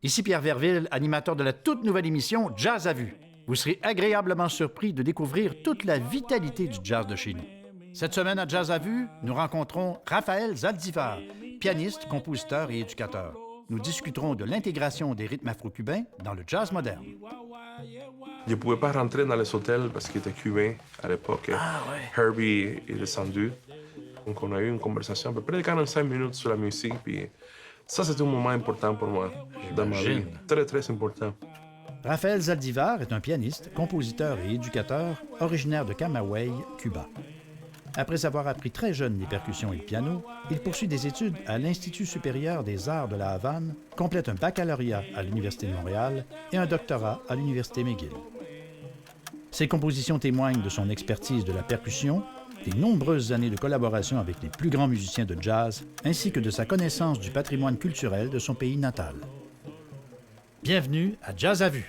Ici Pierre Verville, animateur de la toute nouvelle émission Jazz à vue. Vous serez agréablement surpris de découvrir toute la vitalité du jazz de chez nous. Cette semaine à Jazz à vue, nous rencontrons Raphaël Zaldivar, pianiste, compositeur et éducateur. Nous discuterons de l'intégration des rythmes afro-cubains dans le jazz moderne. Je ne pouvais pas rentrer dans les hôtels parce qu'il était cubain à l'époque. Ah ouais. Herbie est descendu. Donc on a eu une conversation à peu près de 45 minutes sur la musique. Puis ça, c'était un moment important pour moi dans ma vie. Très, très important. Raphaël Zaldivar est un pianiste, compositeur et éducateur originaire de Camagüey, Cuba. Après avoir appris très jeune les percussions et le piano, il poursuit des études à l'Institut supérieur des arts de la Havane, complète un baccalauréat à l'Université de Montréal et un doctorat à l'Université McGill. Ses compositions témoignent de son expertise de la percussion, des nombreuses années de collaboration avec les plus grands musiciens de jazz, ainsi que de sa connaissance du patrimoine culturel de son pays natal. Bienvenue à Jazz à vue.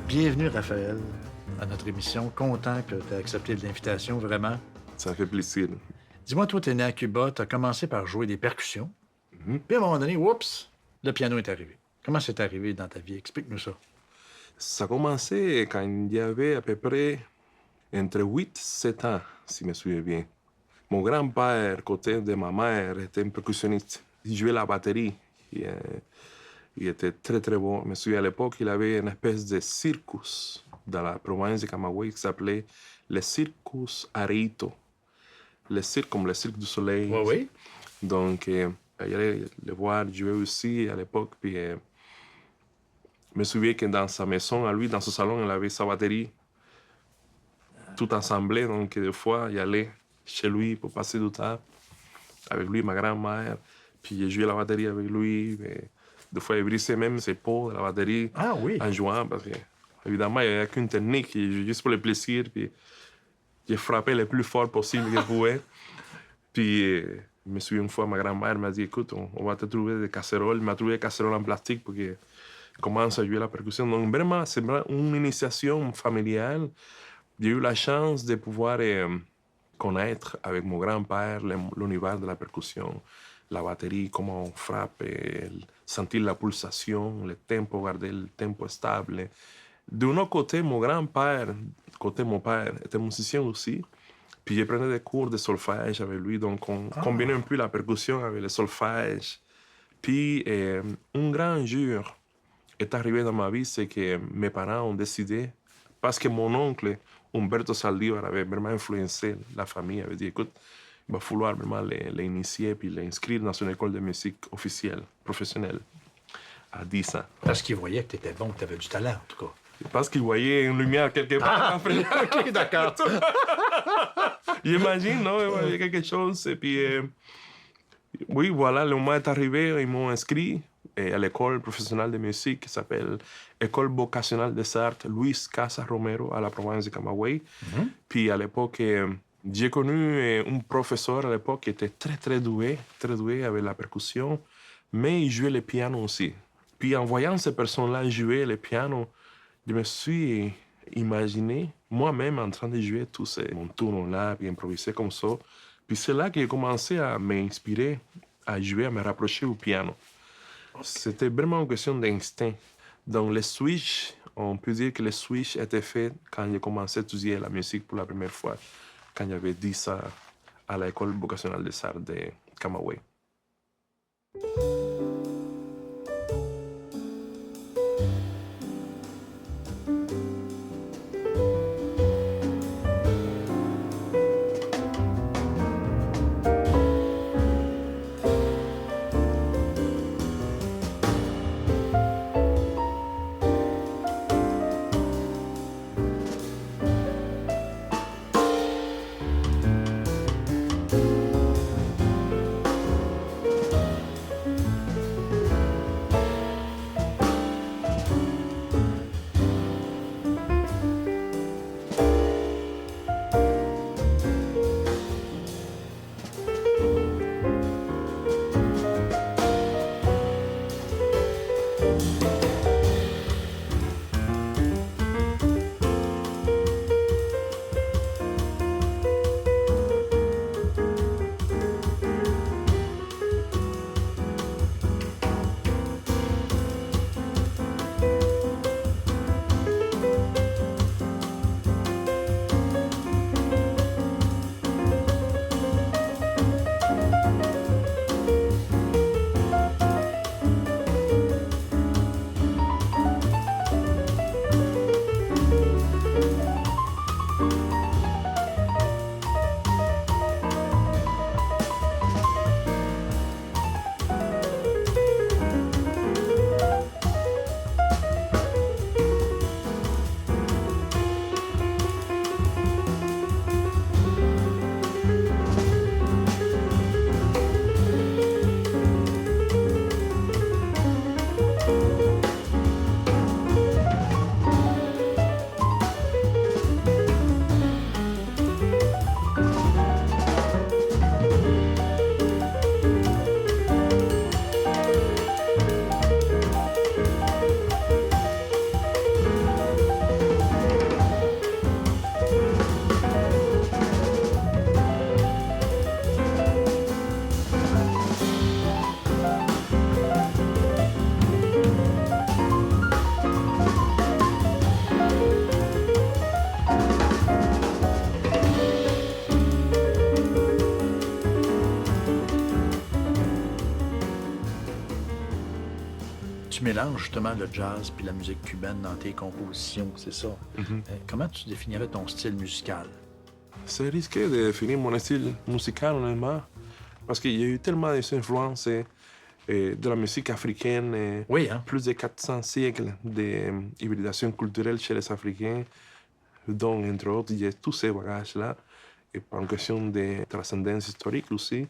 Bienvenue, Raphaël, à notre émission. Content que tu aies accepté l'invitation, vraiment. Ça fait plaisir. Dis-moi, toi, tu es né à Cuba, tu as commencé par jouer des percussions. Puis à un moment donné, oups, le piano est arrivé. Comment c'est arrivé dans ta vie? Explique-nous ça. Ça a commencé quand il y avait à peu près entre 8 et 7 ans, si je me souviens bien. Mon grand-père, côté de ma mère, était un percussionniste. Il jouait la batterie. Il était très, très bon. Je me souviens, à l'époque, il avait une espèce de circus dans la province de Camagüey qui s'appelait le Circus Arito. Le cirque comme le Cirque du Soleil. Oui, oui. Donc, j'allais le voir jouer aussi à l'époque. Puis, je me souviens que dans sa maison, à lui, dans son salon, il avait sa batterie tout assemblée. Donc, des fois, j'allais chez lui pour passer du temps avec lui, ma grand-mère. Puis, j'ai joué la batterie avec lui. Mais des fois, il brisait même ses pots de la batterie en jouant. Parce que, évidemment, il n'y avait qu'une technique, juste pour le plaisir. Puis, j'ai frappé le plus fort possible que je pouvais. Puis, je me souviens une fois, ma grand-mère m'a dit, écoute, on va te trouver des casseroles. Il m'a trouvé des casseroles en plastique pour que commence à jouer la percussion. Donc, vraiment, c'est une initiation familiale. J'ai eu la chance de pouvoir connaître avec mon grand-père l'univers de la percussion, la batterie, comment on frappe, sentir la pulsation, le tempo, garder le tempo stable. D'un autre côté, mon grand-père, côté mon père, était musicien aussi. Puis je prenais des cours de solfège avec lui, donc on combinait un peu la percussion avec le solfège. Puis un grand jour est arrivé dans ma vie, c'est que mes parents ont décidé, parce que mon oncle, Humberto Saldívar, avait vraiment influencé la famille, avait dit, écoute, il va falloir vraiment l'initier puis l'inscrire dans une école de musique officielle, professionnelle, à 10 ans. Parce qu'il voyait que tu étais bon, que tu avais du talent, en tout cas. Parce qu'il voyait une lumière quelque part. OK, d'accord. J'imagine, non? Il voyait quelque chose. Et puis, oui, voilà, le moment est arrivé, ils m'ont inscrit à l'école professionnelle de musique qui s'appelle École vocationnelle des arts Luis Casas Romero à la province de Camagüey. Puis à l'époque, j'ai connu un professeur à l'époque qui était très doué avec la percussion, mais il jouait le piano aussi. Puis en voyant ces personnes-là jouer le piano, je me suis imaginé moi-même en train de jouer tous ces tournos-là, puis improviser comme ça. Puis c'est là que j'ai commencé à m'inspirer, à jouer, à me rapprocher au piano. C'était vraiment une question d'instinct. Donc le switch, on peut dire que le switch était fait quand j'ai commencé à étudier la musique pour la première fois, quand j'avais 10 ans à l'école vocationnelle des arts de Camagüey. Tu mélanges justement le jazz puis la musique cubaine dans tes compositions, c'est ça. Comment tu définirais ton style musical? C'est risqué de définir mon style musical, honnêtement, parce qu'il y a eu tellement d'influences de la musique africaine, Oui, hein? plus de 400 siècles d'hybridation culturelle chez les Africains, dont, entre autres, il y a tous ces bagages-là, et par une question de transcendance historique aussi.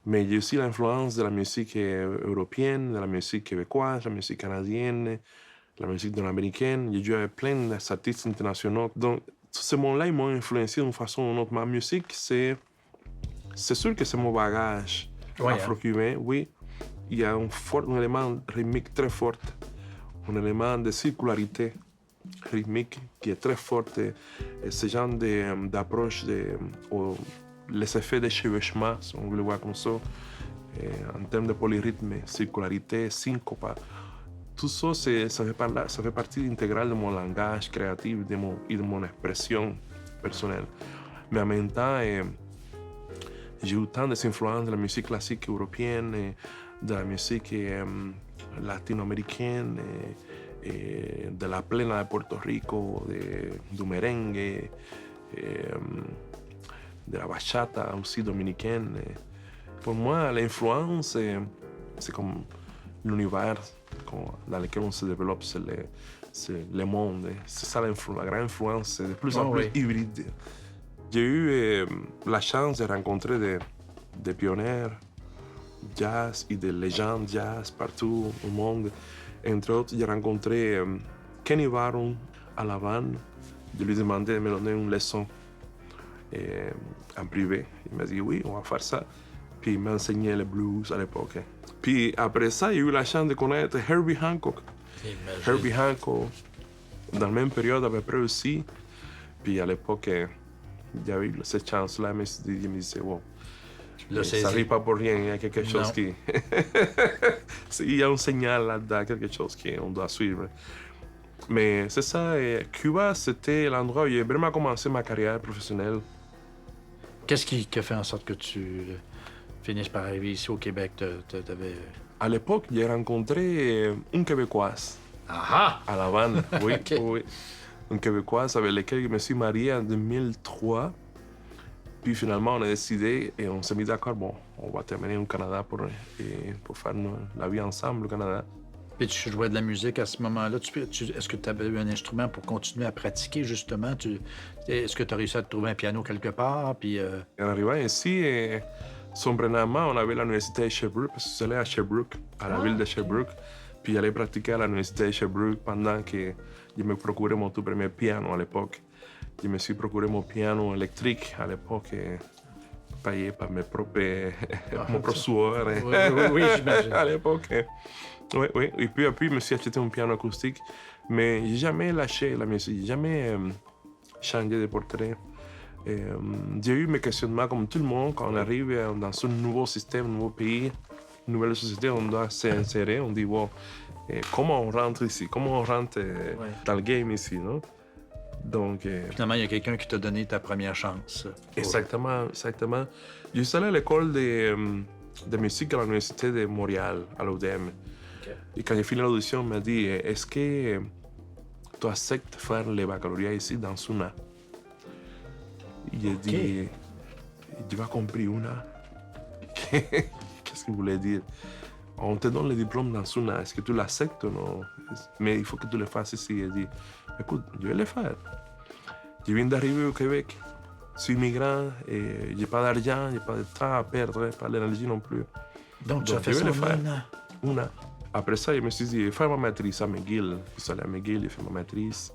Mais il y a aussi l'influence de la musique européenne, de la musique québécoise, la musique canadienne, la musique nord-américaine. Il y a eu plein d'artistes internationaux. Donc, tous ces mondes-là, ils m'ont influencé d'une façon ou d'une autre. Ma musique, c'est sûr que c'est mon bagage afro-cubain, oui. Il y a un élément rythmique très fort, un élément de circularité rythmique qui est très fort. Et ce genre d'approche, les effets de chevauchement, si on le voit comme ça, en termes de polyrythme, circularité, syncope. Tout ça, ça fait partie intégrale de mon langage créatif et de mon expression personnelle. Mais en même temps, j'ai eu tant d'influences de la musique classique européenne, de la musique latino-américaine, de la plena de Puerto Rico, du merengue, de la bachata aussi dominicaine. Pour moi, l'influence, c'est comme l'univers dans lequel on se développe, c'est le monde. C'est ça la grande influence, c'est de plus en plus hybride. J'ai eu la chance de rencontrer des pionniers jazz et des légendes jazz partout au monde. Entre autres, j'ai rencontré Kenny Barron à La Havane. Je lui ai demandé de me donner une leçon en privé. Il m'a dit oui, on va faire ça. Puis il m'a enseigné le blues à l'époque. Puis après ça, j'ai eu la chance de connaître Herbie Hancock. Imagine. Herbie Hancock, dans la même période à peu près aussi. Puis à l'époque, j'avais eu cette chance-là, mais je me disais, wow, ça n'arrive pas pour rien, il y a quelque chose qui... il y a un signal là-dedans, quelque chose qu'on doit suivre. Mais c'est ça, Cuba, c'était l'endroit où j'ai vraiment commencé ma carrière professionnelle. Qu'est-ce qui a fait en sorte que tu finisses par arriver ici au Québec? À l'époque, j'ai rencontré une Québécoise Ah à La Havane. Oui, OK. oui. Une Québécoise avec laquelle je me suis marié en 2003. Puis finalement, on a décidé et on s'est mis d'accord, bon, on va terminer au Canada pour faire la vie ensemble au Canada. Puis tu jouais de la musique à ce moment-là. Est-ce que tu avais eu un instrument pour continuer à pratiquer, justement? Est-ce que tu as réussi à te trouver un piano quelque part? Puis, En arrivant ici, sombreusement, on avait l'université de Sherbrooke, parce que j'allais à Sherbrooke, à la ville de Sherbrooke. Puis j'allais pratiquer à l'université de Sherbrooke pendant que je me procurais mon tout premier piano à l'époque. Je me suis procuré mon piano électrique à l'époque, payé par mes propres, mon propre sueur. Oui, j'imagine. À l'époque. Oui, oui. Et puis après, je me suis acheté un piano acoustique. Mais j'ai jamais lâché la musique, j'ai jamais changé de portrait. J'ai eu mes questionnements comme tout le monde quand on arrive dans un nouveau système, un nouveau pays, une nouvelle société, on doit s'insérer, on dit, wow, comment on rentre ici, comment on rentre dans le game ici, non? Donc, Finalement, il y a quelqu'un qui t'a donné ta première chance. Exactement, exactement. Je suis allé à l'école de musique à l'Université de Montréal, à l'UDM. Okay. Et quand j'ai fini l'audition, il m'a dit, est-ce que tu acceptes faire le baccalauréat ici dans SUNA? J'ai dit, tu vas compris una. Qu'est-ce qu'il voulait dire? On te donne le diplôme dans SUNA, est-ce que tu l'acceptes ou non? Mais il faut que tu le fasses ici. J'ai dit, écoute, je vais le faire. Je viens d'arriver au Québec, je suis immigrant et je n'ai pas d'argent, je n'ai pas de temps à perdre, pas d'énergie non plus. Donc tu as fait ça en un an. Après ça, je me suis dit, fais ma maîtrise à McGill. Je suis allé à McGill, j'ai fait ma maîtrise.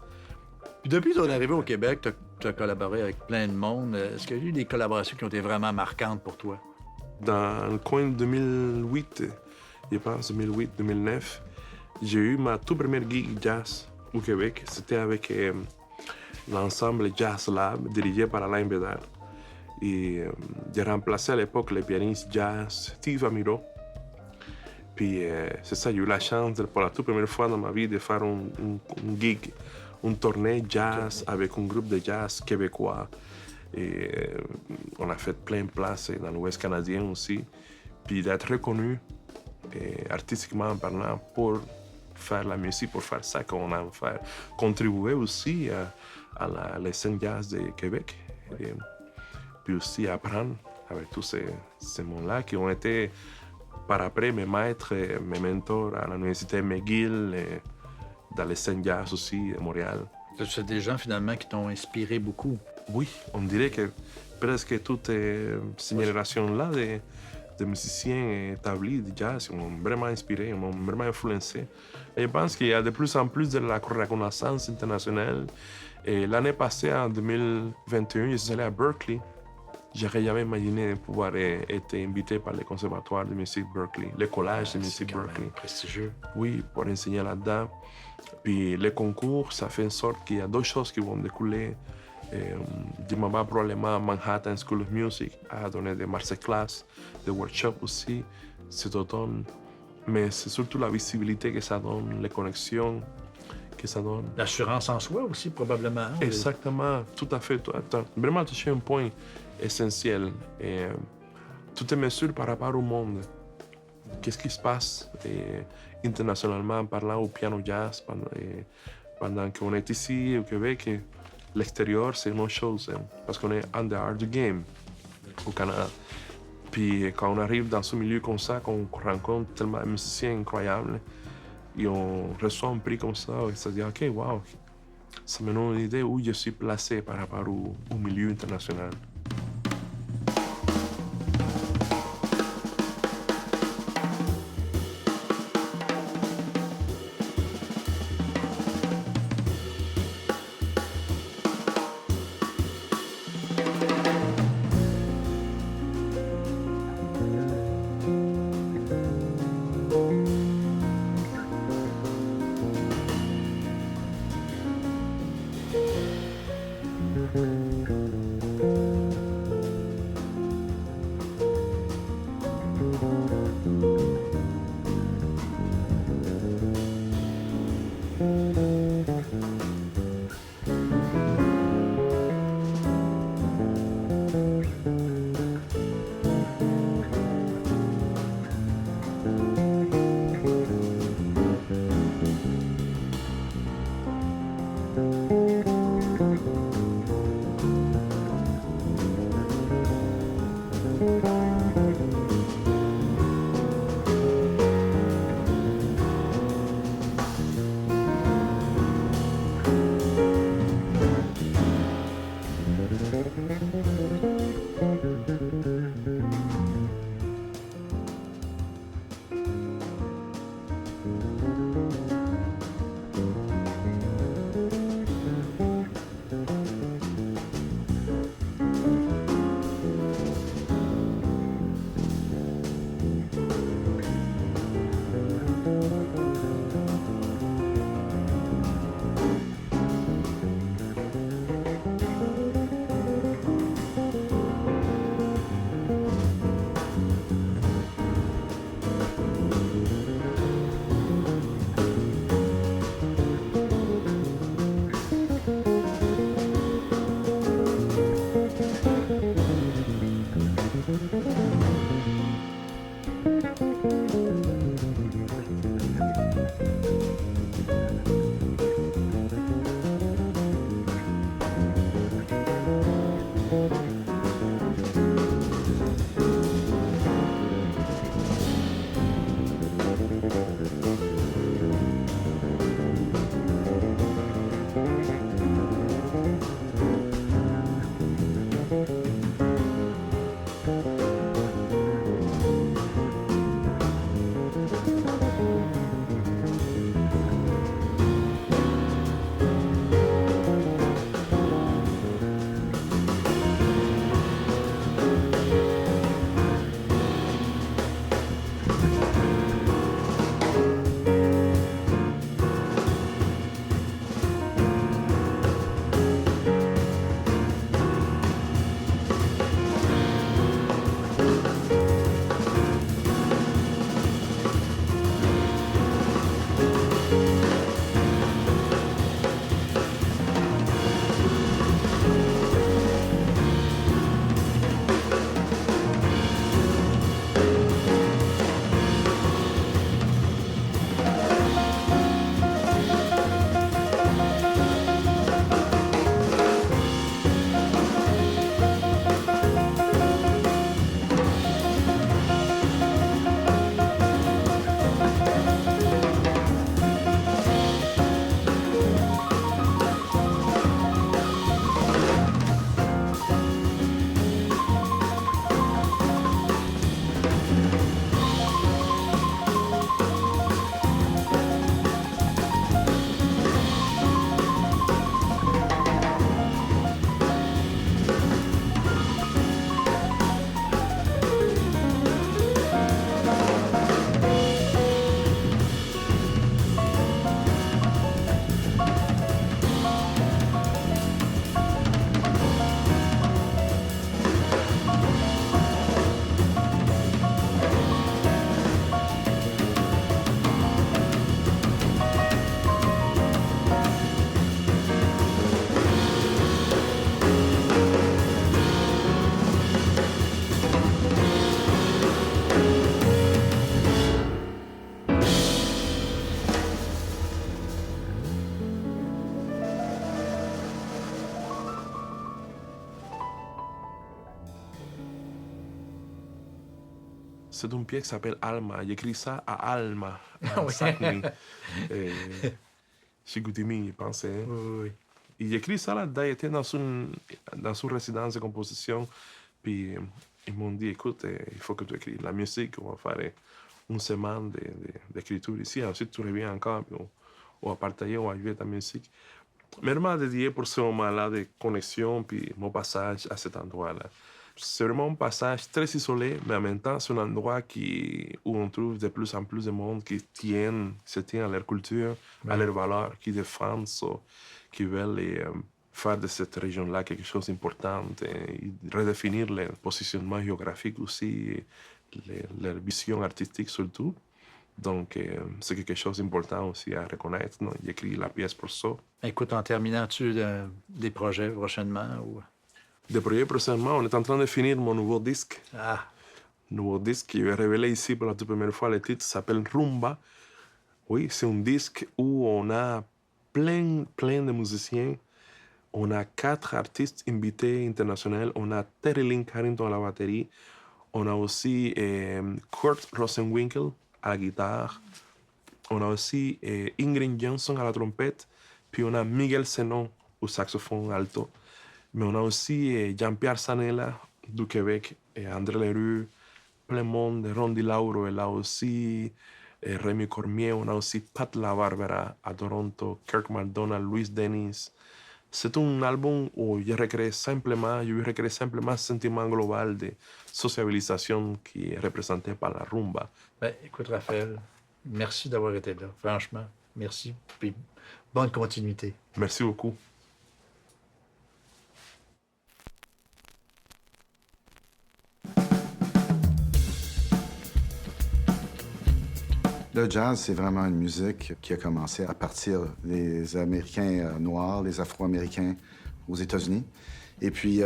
Puis depuis ton arrivée au Québec, tu as collaboré avec plein de monde. Est-ce qu'il y a eu des collaborations qui ont été vraiment marquantes pour toi? Dans le coin de 2008, je pense 2008-2009, j'ai eu ma toute première gig jazz au Québec. C'était avec l'ensemble Jazz Lab, dirigé par Alain Bédard. Et j'ai remplacé à l'époque le pianiste jazz Steve Amiro. Puis c'est ça, j'ai eu la chance pour la toute première fois dans ma vie de faire un gig, une tournée jazz avec un groupe de jazz québécois. Et on a fait plein de places dans l'Ouest canadien aussi. Puis d'être reconnu artistiquement parlant pour faire la musique, pour faire ça qu'on aime faire. Contribuer aussi à la scène jazz de Québec. Et puis aussi apprendre avec tous ces mondes-là qui ont été par après mes maîtres, mes mentors à l'université McGill, dans les scènes jazz aussi à Montréal. C'est des gens finalement qui t'ont inspiré beaucoup. Oui, on dirait que presque toutes ces générations-là de musiciens établis de jazz m'ont vraiment inspiré, m'ont vraiment influencé. Et je pense qu'il y a de plus en plus de la reconnaissance internationale. Et l'année passée, en 2021, je suis allé à Berkeley. J'aurais jamais imaginé pouvoir être invité par le conservatoire de musique Berkeley, le collège de musique Berkeley. Prestigieux. Oui, pour enseigner là-dedans. Puis les concours, ça fait en sorte qu'il y a deux choses qui vont découler Je m'en vais probablement à Manhattan School of Music à donner des masterclass, des workshops aussi cet automne. Mais c'est surtout la visibilité que ça donne, les connexions que ça donne. L'assurance en soi aussi, probablement. Hein? Exactement, tout à fait. Tu as vraiment touché un point essentiel. Toutes tes mesures par rapport au monde. Qu'est-ce qui se passe internationalement parlant au piano jazz pendant qu'on est ici au Québec? L'extérieur, c'est une autre chose, hein, parce qu'on est en dehors du game au Canada. Puis quand on arrive dans ce milieu comme ça, qu'on rencontre tellement de musiciens incroyables, et on reçoit un prix comme ça, et ça dit, OK, wow, ça me donne une idée où je suis placé par rapport au milieu international. C'est une pièce qui s'appelle Alma. J'écris ça à Alma, à Oui. Saguenay, Chicoutimi, je pense. Hein. Oui. Et j'écris ça là-dedans. J'étais dans une résidence de composition. Puis ils m'ont dit, écoute, il faut que tu écrives la musique. On va faire une semaine d'écriture ici. Ensuite, tu reviens encore. Puis on va partager, on va jouer ta musique. Mais vraiment dédié pour ce moment-là de connexion, puis mon passage à cet endroit-là. C'est vraiment un passage très isolé, mais en même temps, c'est un endroit où on trouve de plus en plus de monde qui se tient à leur culture, à leurs valeurs, qui défendent ça, qui veulent faire de cette région-là quelque chose d'important, et redéfinir le positionnement géographique aussi, leur vision artistique surtout. Donc, c'est quelque chose d'important aussi à reconnaître. J'écris la pièce pour ça. Écoute, en terminant, tu des projets prochainement? Ou... Des projets prochainement, on est en train de finir mon nouveau disque. Ah! Nouveau disque qui est révélé ici pour la toute première fois. Le titre s'appelle Rumba. Oui, c'est un disque où on a plein de musiciens. On a 4 artistes invités internationaux. On a Terry Lynn Carrington à la batterie. On a aussi Kurt Rosenwinkel à la guitare. On a aussi Ingrid Johnson à la trompette. Puis on a Miguel Senon au saxophone alto. Mais on a aussi Jean-Pierre Sanella du Québec, et André Leroux, plein de monde, Rondi Lauro est là aussi, Rémi Cormier, on a aussi Pat LaBarbera à Toronto, Kirk McDonald, Louis Dennis. C'est un album où je recrée simplement ce sentiment global de sociabilisation qui est représenté par la rumba. Ben, écoute, Raphaël, merci d'avoir été là. Franchement, merci. Puis bonne continuité. Merci beaucoup. Le jazz, c'est vraiment une musique qui a commencé à partir des Américains noirs, les Afro-Américains aux États-Unis. Et puis,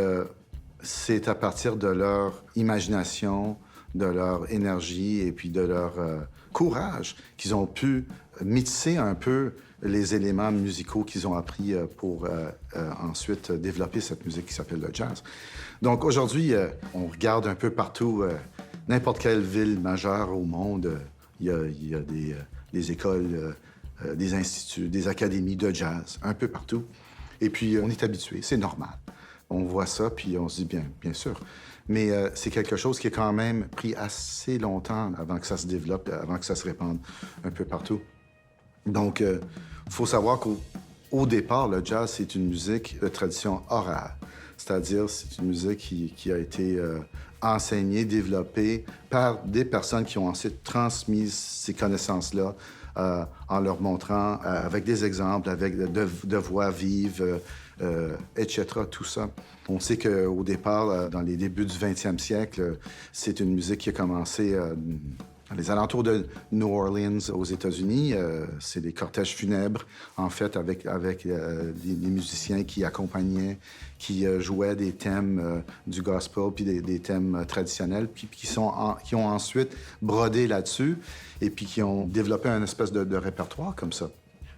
c'est à partir de leur imagination, de leur énergie et puis de leur courage qu'ils ont pu mixer un peu les éléments musicaux qu'ils ont appris pour ensuite développer cette musique qui s'appelle le jazz. Donc aujourd'hui, on regarde un peu partout, n'importe quelle ville majeure au monde, il y a des écoles, des instituts, des académies de jazz, un peu partout. Et puis, on est habitué, c'est normal. On voit ça, puis on se dit, bien sûr. Mais c'est quelque chose qui a quand même pris assez longtemps avant que ça se développe, avant que ça se répande un peu partout. Donc, il faut savoir qu'au départ, le jazz, c'est une musique de tradition orale. C'est-à-dire, c'est une musique qui a été enseignée, développée par des personnes qui ont ensuite transmis ces connaissances-là en leur montrant avec des exemples, avec de voix vives, etc., tout ça. On sait qu'au départ, dans les débuts du 20e siècle, c'est une musique qui a commencé dans les alentours de New Orleans, aux États-Unis. C'est des cortèges funèbres, en fait, avec des musiciens qui accompagnaient, qui jouaient des thèmes du gospel, puis des thèmes traditionnels, puis qui ont ensuite brodé là-dessus, et puis qui ont développé un espèce de répertoire comme ça.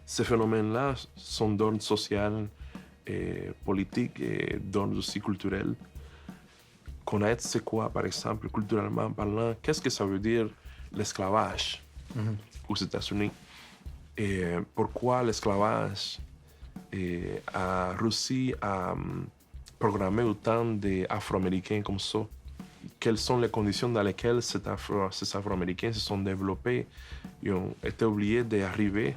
Ces phénomènes-là sont d'ordre social, et politique et d'ordre aussi culturel. Connaître c'est quoi, par exemple, culturellement parlant, qu'est-ce que ça veut dire l'esclavage aux États-Unis et pourquoi l'esclavage a réussi à programmer autant d'Afro-Américains comme ça. Quelles sont les conditions dans lesquelles ces Afro-Américains se sont développés et ont été obligés d'arriver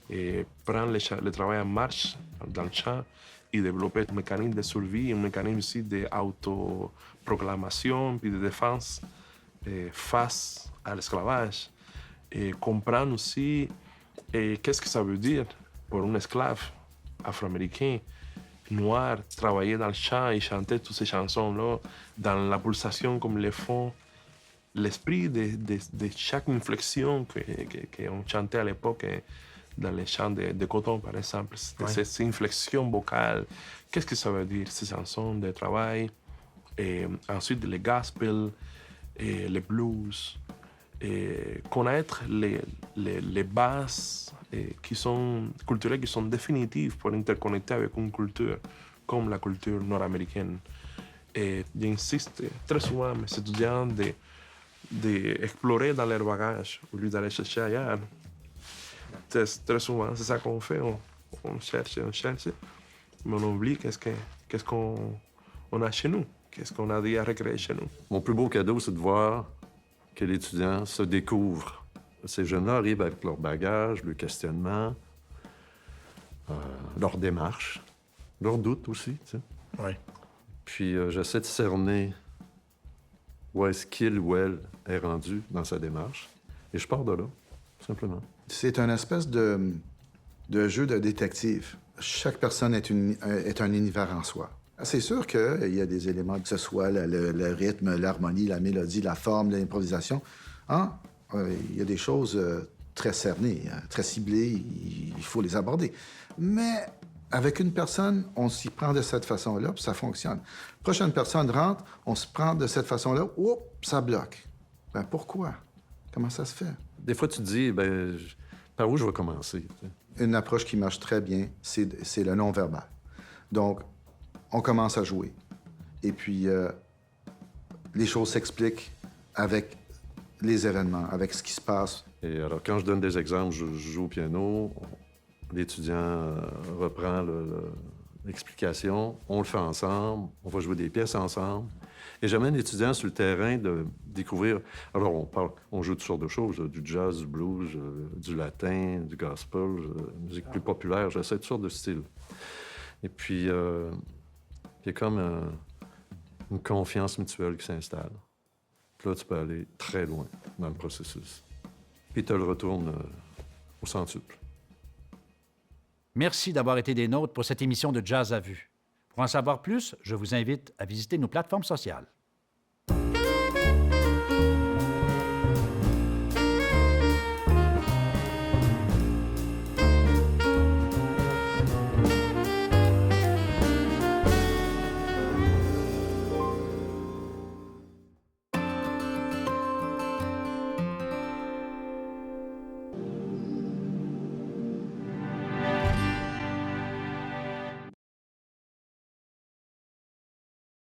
et prendre le travail en marche dans le champ et développer un mécanisme de survie, un mécanisme aussi d'autoproclamation puis de défense face à l'esclavage. Et comprendre aussi qu'est-ce que ça veut dire pour un esclave afro-américain noir travailler dans le champ et chanter toutes ces chansons-là dans la pulsation comme le font l'esprit de chaque inflexion qu'on chantait à l'époque dans les champs de coton, par exemple. Ces inflexions vocales, qu'est-ce que ça veut dire, ces chansons de travail, et ensuite les gospel, et les blues, et connaître les bases qui sont culturelles, qui sont définitives pour interconnecter avec une culture comme la culture nord-américaine. Et j'insiste très souvent à mes étudiants de d'explorer dans leur bagage au lieu d'aller chercher ailleurs. Très souvent, c'est ça qu'on fait. On cherche, mais on oublie qu'est-ce qu'on a chez nous, qu'est-ce qu'on a déjà recréé chez nous. Mon plus beau cadeau, c'est de voir que l'étudiant se découvre. Ces jeunes-là arrivent avec leur bagage, le questionnement, leur démarche, leurs doutes aussi, tu sais. Oui. Puis j'essaie de cerner où est-ce qu'il ou elle est rendu dans sa démarche. Et je pars de là, simplement. C'est un espèce de jeu de détective. Chaque personne est un univers en soi. C'est sûr qu'il y a des éléments, que ce soit le rythme, l'harmonie, la mélodie, la forme, l'improvisation. Hein? Il y a des choses très cernées, très ciblées, il faut les aborder. Mais avec une personne, on s'y prend de cette façon-là, puis ça fonctionne. Prochaine personne rentre, on se prend de cette façon-là, oups, ça bloque. Ben pourquoi? Comment ça se fait? Des fois, tu te dis, par où je vais commencer? Une approche qui marche très bien, c'est le non-verbal. Donc, on commence à jouer. Et puis, les choses s'expliquent avec les événements, avec ce qui se passe. Et alors, quand je donne des exemples, je joue au piano, l'étudiant reprend l'explication, on le fait ensemble, on va jouer des pièces ensemble. Et j'amène l'étudiant sur le terrain de découvrir... Alors, on joue toutes sortes de choses, du jazz, du blues, du latin, du gospel, musique plus populaire, j'essaie toutes sortes de styles. Et puis, il y a comme une confiance mutuelle qui s'installe. Puis là, tu peux aller très loin dans le processus. Puis tu le retournes au centuple. Merci d'avoir été des nôtres pour cette émission de Jazz à vue. Pour en savoir plus, je vous invite à visiter nos plateformes sociales.